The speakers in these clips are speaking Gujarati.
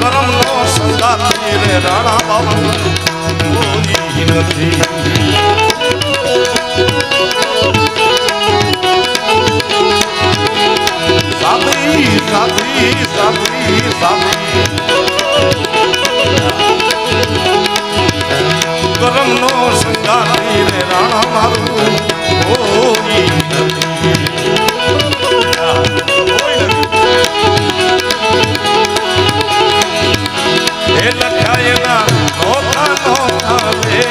કરમનો સંગાતી રે રાણા બાબુ કોઈ નથી સાબરી સાબરી સાબરી સાબરી કરમનો સંગાતી રે રાણા મારું કોઈ નથી એ લખાયેલા નોખા નોખા રે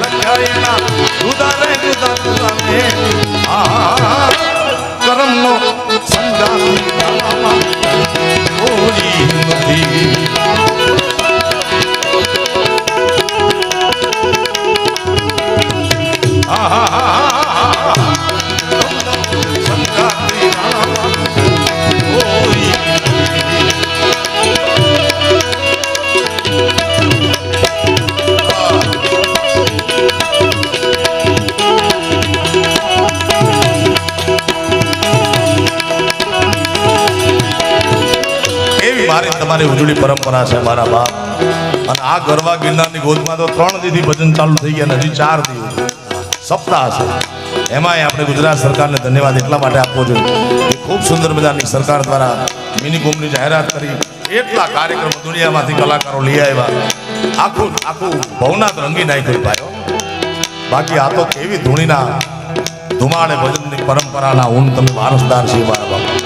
લખાયેલા જુદા રે જુદા જુદા રે આ કરમનો સંગાતી રાણામાં કોઈ નથી તમારી ઉજળી પરંપરા છે મારા બાપ અને આ ગરવા ગિરનારની ગોદમાં તો 3 દીથી ભજન ચાલુ થઈ ગયા હજી 4 દિવસ સપ્તાહ છે એમાંય આપણે ગુજરાત સરકારને ધન્યવાદ એટલા માટે આપવો જોઈએ કે ખૂબ સુંદર મજાની સરકાર દ્વારા મિની કુંભની જાહેરાત કરી એટલા કાર્યક્રમો દુનિયામાંથી કલાકારો લઈ આવ્યા આખું ભવનાથ રંગી નાખ્યું ભાઈઓ બાકી આ તો કેવી ધૂણીના ધુમાડે ભજનની પરંપરાના ઊન તમે વારસદાર છીએ મારા બાપ